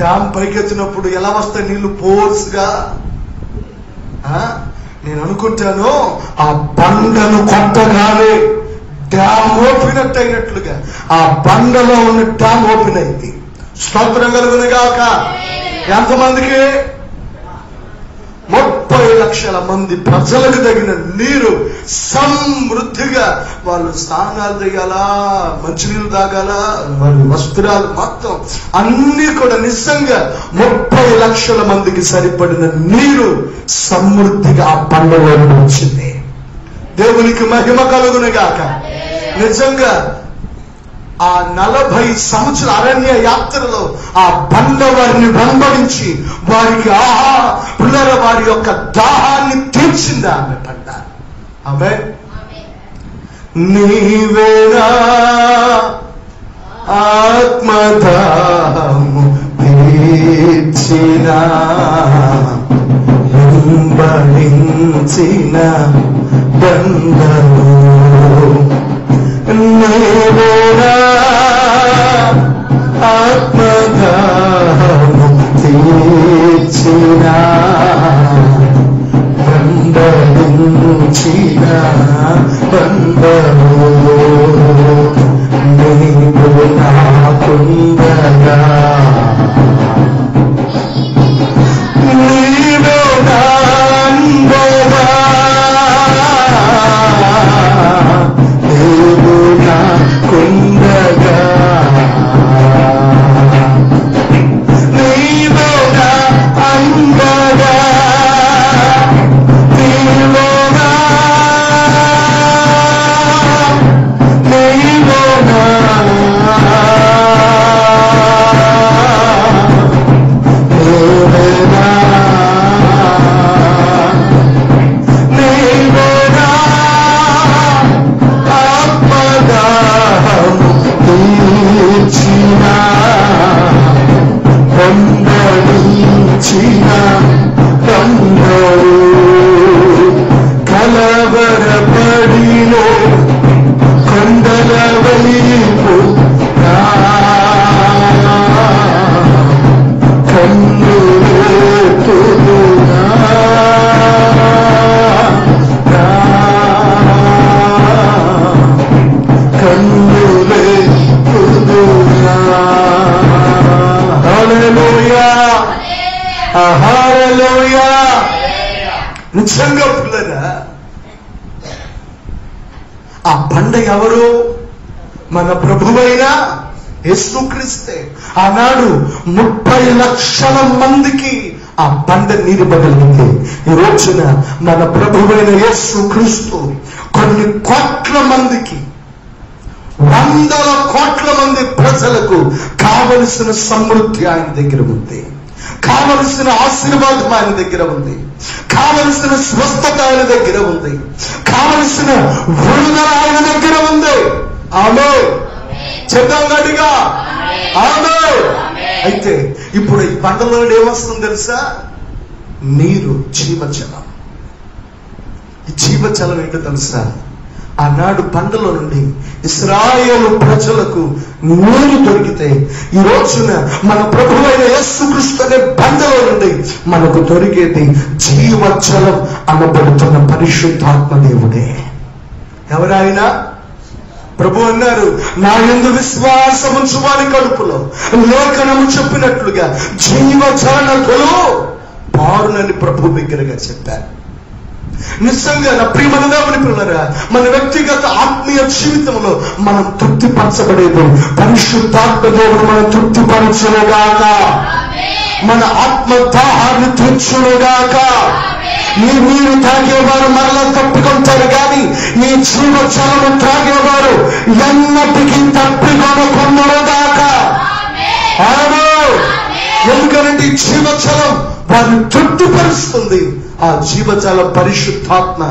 డ్యామ్ పైకెత్తినప్పుడు ఎలా వస్తాయి నీళ్లు? ఫోర్స్గా. నేను అనుకుంటాను ఆ బండను కొట్టగానే డ్యామ్ ఓపెన్ అయినట్లుగా ఆ బండలో ఉన్న డ్యామ్ ఓపెన్ అయింది. స్తోత్రం కలుగును గాక. ఎంతమందికి? 30 లక్షల మంది ప్రజలకు తగిన నీరు సమృద్ధిగా వాళ్ళు స్నానాలు చేయాలా, మంచినీళ్ళు తాగాలా, వాళ్ళ వస్త్రాలు మొత్తం అన్ని కూడా నిజంగా 30 లక్షల మందికి సరిపడిన నీరు సమృద్ధిగా ఆ బండలో వచ్చింది. దేవునికి మహిమ కలుగును గాక. నిజంగా ఆ 40 సంవత్సరాల అరణ్య యాత్రలో ఆ బండ వారిని వెంబడించి వారికి పిల్లల వారి యొక్క దాహాన్ని తీర్చింది ఆమె బండ. ఆమె నీవేనా ఆత్మదాహము తీర్చిన వెంబడించిన బండను, నీవేనా ఆత్మదాహము తీర్చిన వెంబడించిన నిజంగా పిల్లరా, ఆ బండ ఎవరు? మన ప్రభువైన యేసుక్రీస్తే. ఆనాడు 30 లక్షల మందికి ఆ బండ నీరుబడలింది. ఈ రోజున మన ప్రభువైన యేసుక్రీస్తు కొన్ని కోట్ల మందికి, 100 కోట్ల మంది ప్రజలకు కావలసిన సమృద్ధి ఆయన దగ్గర ఉంది, కావలసిన ఆశీర్వాదం ఆయన దగ్గర ఉంది, కావలసిన స్వస్థత ఆయన దగ్గర ఉంది, కావలసిన విడుదల ఆయన దగ్గర ఉంది. ఆమె చెప్తాం గట్టిగా ఆమె. అయితే ఇప్పుడు ఈ బండలో ఏమొస్తుంది తెలుసా? నీరు, జీవజలం. ఈ జీవజలం ఏంటో తెలుసా? ఆనాడు బండలో నుండి ఇశ్రాయేలు ప్రజలకు నీరు దొరికితే, ఈ రోజున మన ప్రభువైన యేసుక్రీస్తు అనే బండలో నుండి మనకు దొరికేది జీవజలం అనబడుతున్న పరిశుద్ధాత్మ దేవుడే. ఎవరైనా ప్రభు అన్నారు, నా యందు విశ్వాసం ఉంచు వారి కడుపులో లేఖనము చెప్పినట్లుగా జీవజలనదులు పారునని ప్రభు బిగ్గరగా చెప్పారు. నిజంగా నా ప్రియమైన దేవుని పిల్లరా, మన వ్యక్తిగత ఆత్మీయ జీవితంలో మనం తృప్తిపరచబడేది పరిశుద్ధాత్మ దేవుడు మనం తృప్తిపరచునుగాక, మన ఆత్మ దాహాన్ని తీర్చునుగాక. మీరు తాగేవారు మరలా తప్పుకుంటారు, కానీ ఈ జీవజలము త్రాగేవారు ఎన్నటికీ తప్పికొనకుండునుగాక. ఎందుకంటే ఈ జీవజలం వారిని తృప్తిపరుస్తుంది. ఆ జీవజలం పరిశుద్ధాత్మ.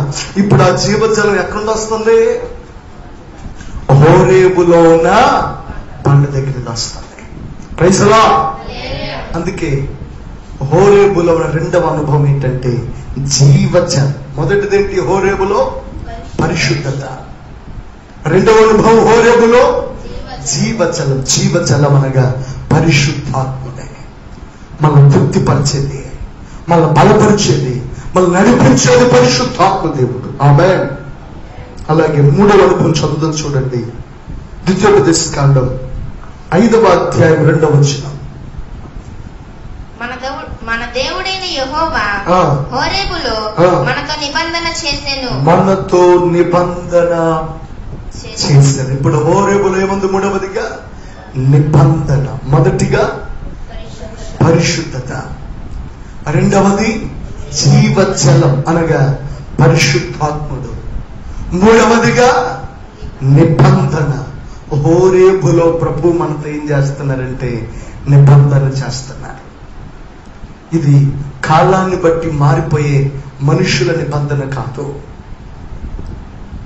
ఇప్పుడు ఆ జీవజలం ఎక్కడ వస్తుంది? హోరేబులో ఉన్న బండ దగ్గరికి వస్తుంది. Praise lord. అందుకే హోరేబులో ఉన్న రెండవ అనుభవం ఏంటంటే జీవజలం. మొదటిదేంటి? హోరేబులో పరిశుద్ధత. రెండవ అనుభవం హోరేబులో జీవజలం. జీవజలం అనగా పరిశుద్ధాత్మనే. మనం తృప్తిపరిచేది, మనం బలపరిచేది, మనం నడిపించేది పరిశుద్ధాత్మ దేవుడు. ఆమేన్. అలాగే మూడవ అనుభవం చదువుదాం చూడండి. ద్వితీయోపదేశకాండం 5వ అధ్యాయం 2వ వచనం. మన దేవుడైన యెహోవా హోరేబులో మనతో నిబంధన చేసెను. మనతో నిబంధన చేశాను. ఇప్పుడు హోరేబులో ఏముంది? మూడవదిగా నిబంధన. మొదటిగా పరిశుద్ధత, రెండవది జీవజలం అనగా పరిశుద్ధాత్ముడు, మూడవదిగా నిబంధన. హోరేబులో ప్రభు మనతో ఏం చేస్తున్నారంటే నిబంధన చేస్తున్నారు. ఇది కాలాన్ని బట్టి మారిపోయే మనుషుల నిబంధన కాదు,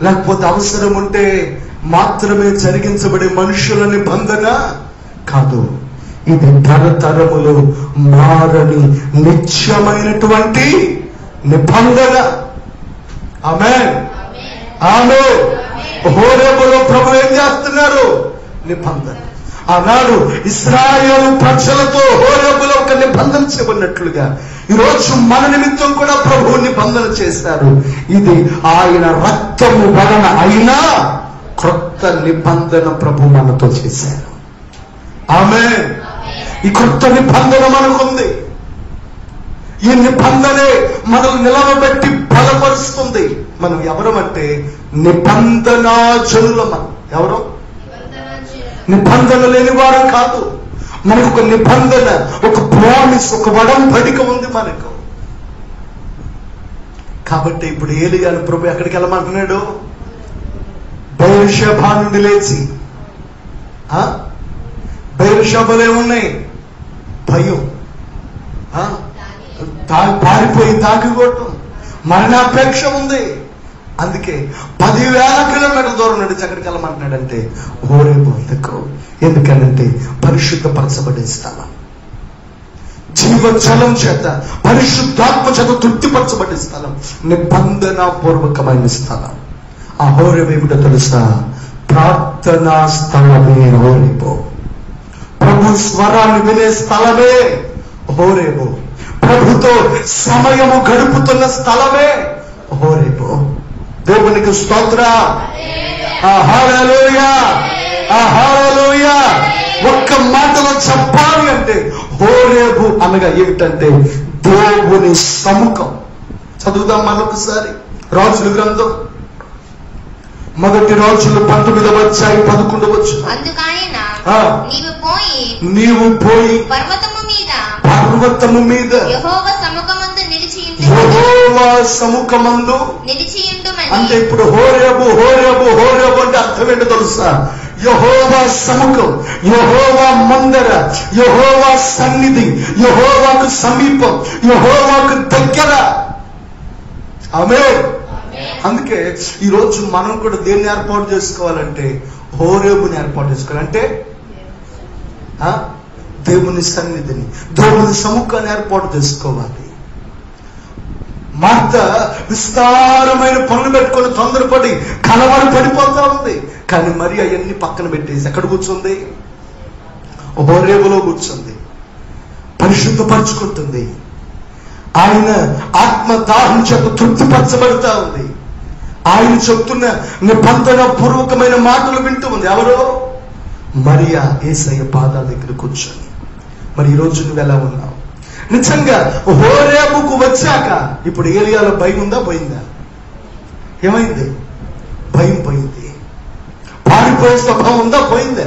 లేకపోతే అవసరం ఉంటే మాత్రమే జరిగించబడే మనుషుల నిబంధన కాదు. ఇది తరతరములు మారని నిత్యమైనటువంటి నిబంధన. ఆమేన్. ఆమేన్. హోరేబులో ప్రభు ఏం చేస్తున్నారు? నిబంధన. ఆనాడు ఇశ్రాయేలు ప్రజలతో హోరేబులో ఒక నిబంధన చేయబడినట్లుగా ఈరోజు మన నిమిత్తం కూడా ప్రభువు నిబంధన చేశారు. ఇది ఆయన రక్తము వలన అయినా క్రొత్త నిబంధన ప్రభు మనతో చేశారు. ఆమేన్. ఈ క్రొత్త నిబంధన మనకుంది. ఈ నిబంధనే మనల్ని నిలవబెట్టి బలపరుస్తుంది. మనం ఎవరమంటే నిబంధనాజనులం. మనం ఎవరు? నిబంధన లేని వారు కాదు. మనకు ఒక నిబంధన, ఒక ప్రామిస్, ఒక వడంబడిక ఉంది మనకు. కాబట్టి ఇప్పుడు ఏలియాను ప్రభు ఎక్కడికి వెళ్ళమంటున్నాడు? బెయేర్షెబా నుండి లేచి, బెయేర్షెబాలో ఏమున్నాయి? భయం, పారిపోయి తాకికోవటం, మరణాపేక్ష ఉంది. అందుకే 10,000 కిలోమీటర్ల దూరం నడిచి ఎక్కడికి వెళ్ళమంటున్నాడంటే హోరేబు వద్దకు. ఎందుకనంటే పరిశుద్ధపరచబడే స్థలం, జీవజలం చేత, పరిశుద్ధాత్మ చేత తృప్తిపరచబడే స్థలం, నిబంధన పూర్వకమైన స్థలం. ఆ హోరేబు ఏమిటో తెలుసా? ప్రార్థనా స్థలమే హోరేబు. ప్రభు స్వరాన్ని వినే స్థలమే హోరేబు. ప్రభుతో సమయము గడుపుతున్న స్థలమే హోరేబు. దేవునికి స్తోత్రం. హల్లెలూయా, హల్లెలూయా. ఒక్క మాటలో చెప్పాలి అంటే హోరేబు అనగా ఏమిటంటే దేవుని సముఖం. చదువుదాం మరొకసారి రాజుల గ్రంథం 1 రాజులు 19వ అధ్యాయం 11వ వచనం. అందుకాయన నీవు పోయి పర్వతము మీద యెహోవా సముఖమందు నిలిచియుండుమని. అంటే ఇప్పుడు హోరేబు హోరేబు హోరేబు అంటే అర్థం ఏంటో తెలుసా? యెహోవా సముఖం, యెహోవా మందర, యెహోవా సన్నిధి, యెహోవాకు సమీపం, యెహోవాకు దగ్గర. ఆమేన్. అందుకే ఈరోజు మనం కూడా దేన్ని ఏర్పాటు చేసుకోవాలంటే హోరేబుని ఏర్పాటు చేసుకోవాలంటే దేవుని సన్నిధిని, దేవుని సముఖాన్ని ఏర్పాటు చేసుకోవాలి. మార్త విస్తారమైన పనులు పెట్టుకొని తొందరపడి కలవరం పడిపోతా ఉంది. కానీ మరి అవన్నీ పక్కన పెట్టేసి ఎక్కడ కూర్చుంది? హోరేబులో కూర్చుంది, పరిశుద్ధపరచుకుంటుంది. ఆయన ఆత్మదాహం చేత తృప్తిపరచబడతా ఉంది. ఆయన చెప్తున్న నిబంధన పూర్వకమైన మాటలు వింటూ ఉంది. ఎవరో? మరియా యేసయ్య పాదాల దగ్గర కూర్చొని. మరి ఈరోజు నువ్వు ఎలా ఉన్నావు? నిజంగా హోరేబుకు వచ్చాక ఇప్పుడు ఏలియాలో భయం ఉందా? పోయిందా? ఏమైంది? భయం పోయింది. పారిపోయే స్వభావం ఉందా? పోయిందా?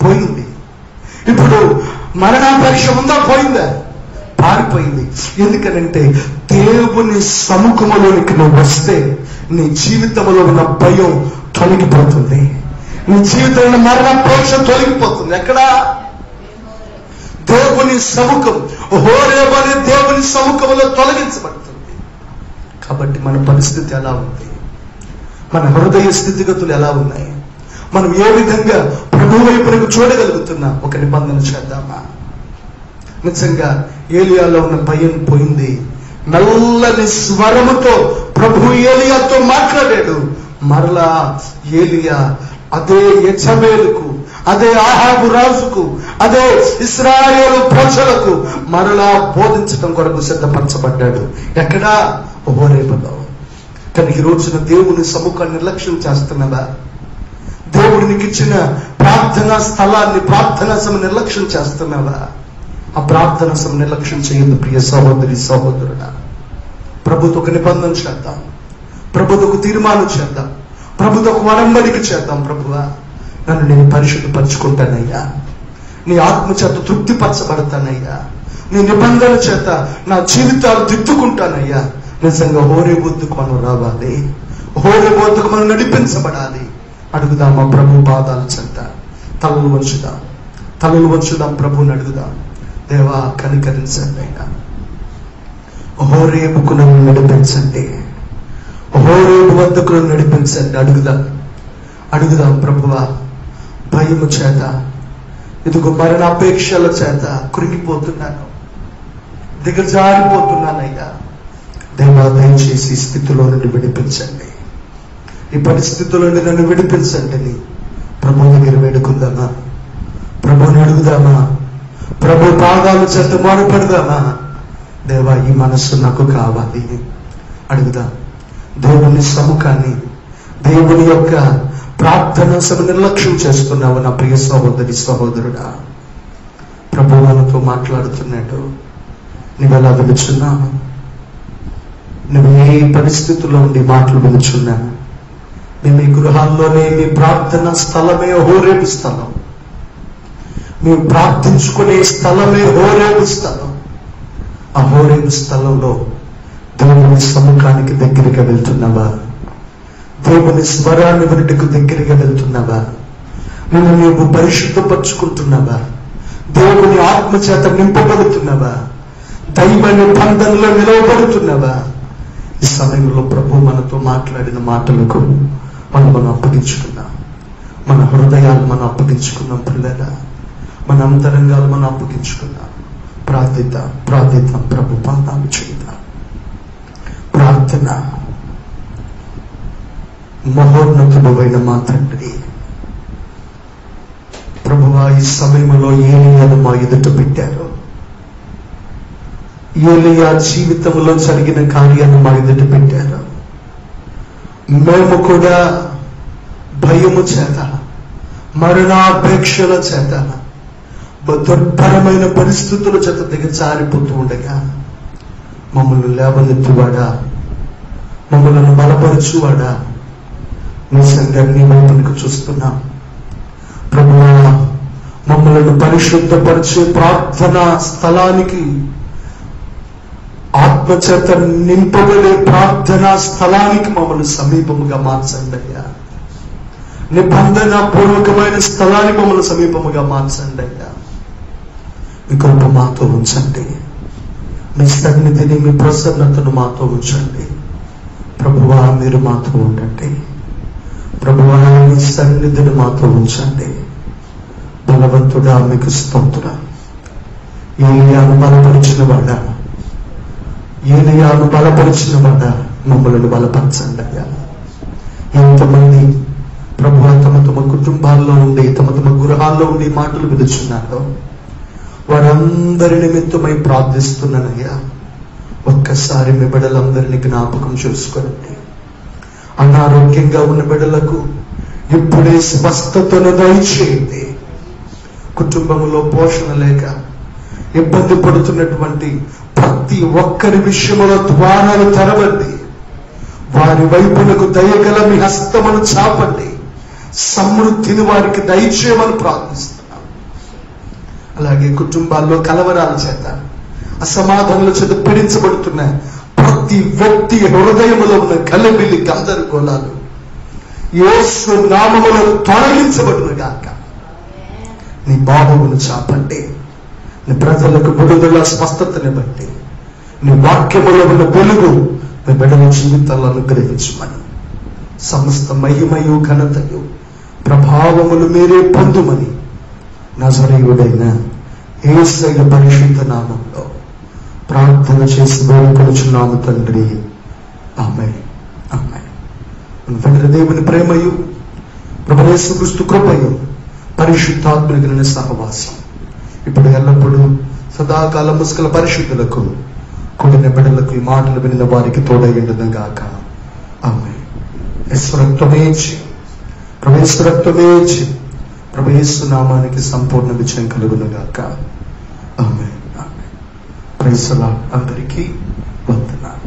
పోయింది. ఇప్పుడు మరణాపేక్ష ఉందా? పోయిందా? పారిపోయింది. ఎందుకనంటే దేవుని సముఖంలోనికి నువ్వు వస్తే నీ జీవితంలో ఉన్న భయం తొలగిపోతుంది. నీ జీవితంలో మరణాపేక్ష తొలగిపోతుంది. ఎక్కడా? దేవుని సముఖం. హోరేబు అనే దేవుని సముఖంలో తొలగించబడుతుంది. కాబట్టి మన పరిస్థితి ఎలా ఉంది? మన హృదయ స్థితిగతులు ఎలా ఉన్నాయి? మనం ఏ విధంగా ప్రభు వైపునకు చూడగలుగుతున్నాం? ఒక నిబంధన చేద్దామా? నిజంగా ఏలియాలో ఉన్న భయం పోయింది. మెల్లని స్వరముతో ప్రభు ఏలియాతో మాట్లాడాడు. మరలా ఏలియా అదే యెజబేలుకు, అదే ఆహాబు రాజుకు, అదే ఇశ్రాయేలు ప్రజలకు మరలా బోధించడం కొరకు సిద్ధపరచబడ్డాడు. ఎక్కడా? హోరేబులో. కానీ ఈ రోజున దేవుని సముఖాన్ని నిర్లక్ష్యం చేస్తున్నావా? దేవుడికి ఇచ్చిన ప్రార్థనా స్థలాన్ని, ప్రార్థనా సమయం నిర్లక్ష్యం చేస్తున్నావా? ఆ ప్రార్థన సమయం నిర్లక్ష్యం చేయదు ప్రియ సహోదరి సహోదరుడా. ప్రభుతో ఒక నిబంధన చేద్దాం, ప్రభుతో ఒక తీర్మానం చేద్దాం, ప్రభుతో ఒక వడంబడిక చేద్దాం. ప్రభువా, నన్ను నేను పరిశుద్ధపరచుకుంటానయ్యా, నీ ఆత్మ చేత తృప్తిపరచబడతానయ్యా, నీ నిబంధన చేత నా జీవితాలు దిద్దుకుంటానయ్యా. నిజంగా హోరేబు వద్దకు మనం రావాలి, హోరేబు వద్దకు మనం నడిపించబడాలి. అడుగుదామా ప్రభు పాదాల చెంత? తలలు వంచుదాం, ప్రభుని అడుగుదాం. దేవా, కనికరించండి అయినా, హోరేబుకు నన్ను నడిపించండి, హోరేబు వద్దకు నన్ను నడిపించండి. అడుగుదాం ప్రభువా. భయము చేత, ఇదిగో మరణాపేక్షల చేత కృంగిపోతున్నాను, దిగజారిపోతున్నానయ్యా. దేవా, దయచేసి ఈ స్థితిలో నుండి విడిపించండి, ఈ పరిస్థితుల్లో నుండి నన్ను విడిపించండి. ప్రభు దగ్గర వేడుకుందామా? ప్రభుని అడుగుదామా? ప్రభు పాదాలు చెత్త మొరపెడదామా? దేవా, ఈ మనస్సు నాకు కావాలి అడుగుదాం. దేవుని సముఖాన్ని, దేవుని యొక్క ప్రార్థన సభ నిర్లక్ష్యం చేస్తున్నావు నా ప్రియ సహోదరి సహోదరుడా. ప్రభు మనతో మాట్లాడుతున్నాడు. నువ్వెలా విలుచున్నావు? నువ్వు ఏ పరిస్థితుల్లో ఉండి మాటలు విలుచున్నావు? మేము మీ గృహాల్లోనే, మీ ప్రార్థన స్థలమే హోరేబు స్థలం, మేము ప్రార్థించుకునే స్థలమే హోరేబు స్థలం. ఆ హోరేబు స్థలంలో దేవుని సముఖానికి దగ్గరగా వెళ్తున్నావా? దేవుని స్వరాన్ని వినటకు దగ్గరగా వెళ్తున్నావా? నిన్ను నీవు పరిశుద్ధపరుచుకుంటున్నావా? దేవుని ఆత్మ చేత నింపబడుతున్నావా? దైవ నిబంధనలో నిలవబడుతున్నావా? ఈ సమయంలో ప్రభు మనతో మాట్లాడిన మాటలకు మనం అప్పగించుకున్నాం. మన హృదయాలు మనం అప్పగించుకున్నాం. పిల్లరా, మన అంతరంగాలు మనం అప్పగించుకున్నాం. ప్రార్థిద్దాం. ప్రభు పాదాలు చేద్దాం. ప్రార్థన. మహోన్నతుడు అయిన మా తండ్రి, ప్రభువా, ఈ సమయంలో ఏలియాను మా ఎదుట పెట్టారు. ఏలియా జీవితంలో జరిగిన కార్యాన్ని మా ఎదుట పెట్టారు. మేము కూడా భయము చేత, మరణాపేక్షల చేత, దుర్భరమైన పరిస్థితుల చేత దిగజారిపోతూ ఉండగా మమ్మల్ని లేవనెత్తువాడా, మమ్మల్ని బలపరచువాడా, నిజంగా నీ వైపునకు చూస్తున్నాం. ప్రభువా, మమ్మల్ని పరిశుద్ధపరిచే ప్రార్థనా స్థలానికి, ఆత్మచేత నింపబడే ప్రార్థనా స్థలానికి మమ్మల్ని సమీపముగా మార్చండి అయ్యా. నిబంధన పూర్వకమైన స్థలానికి మమ్మల్ని సమీపముగా మార్చండి అయ్యా. మీ కృప మాతో ఉంచండి. మీ సన్నిధిని, మీ ప్రసన్నతను మాతో ఉంచండి. ప్రభువా, మీరు మాతో ఉండండి. ప్రభువా, మీ సన్నిధిని మాతో ఉంచండి. బలవంతుడా, మీకు స్తోత్రం. ఏలియాను బలపరిచిన వాడా, మమ్మల్ని బలపరచండి అయ్యా. ఎంతమంది ప్రభువా తమ కుటుంబాల్లో ఉండి, తమ గృహాల్లో ఉండి మాటలు విలుచున్నారో వారందరి నిమిత్తమై ప్రార్థిస్తున్నానయ్యా. ఒక్కసారి మీ బిడ్డలందరినీ జ్ఞాపకం చేసుకోండి. అనారోగ్యంగా ఉన్న బిడ్డలకు ఇప్పుడే స్వస్థతను దయచేయండి. కుటుంబంలో పోషణ లేక ఇబ్బంది పడుతున్నటువంటి ప్రతి ఒక్కరి విషయంలో ద్వారాలు తెరవండి. వారి వైపునకు దయగల మీ హస్తమును చాపండి. సమృద్ధిని వారికి దయచేయమని ప్రార్థిస్తున్నాం. అలాగే కుటుంబాల్లో కలవరాల చేత, అసమాధానాల చేత పీడించబడుతున్న ప్రతి వ్యక్తి హృదయములో ఉన్న గలిబిలి గందరగోళాలు యేసు నామములో తొలగించబడును గాక. నీ బాహువును చాపండి. నీ ప్రజలకు విడుదల, స్వస్థతని బట్టి నీ వాక్యములో ఉన్న వెలుగు మీ బిడ్డల జీవితాలను అనుగ్రహించమని, సమస్త మహిమయు ఘనతయు ప్రభావములు మీరే పొందుమని నజరేయుడైన యేసయ్య పరిశుద్ధ నామంలో ప్రార్థన చేసి వేడుకొనుచున్నాము తండ్రి. ఆమేన్. దేవుని ప్రేమయు ప్రభు యేసుక్రీస్తు కృపయు పరిశుద్ధాత్మని సహవాసం ఇప్పుడు ఎల్లప్పుడూ సదాకాలం ముస్కల పరిశుద్ధులకు కూడిన బిడ్డలకు ఈ మాటలు వినిన వారికి తోడైండును గాక. ఆమేన్. ప్రభు యేసు నామానికి సంపూర్ణ విజయం కలుగును గాక. ఆమేన్. Praise the lord. అందరికీ వందనాలు.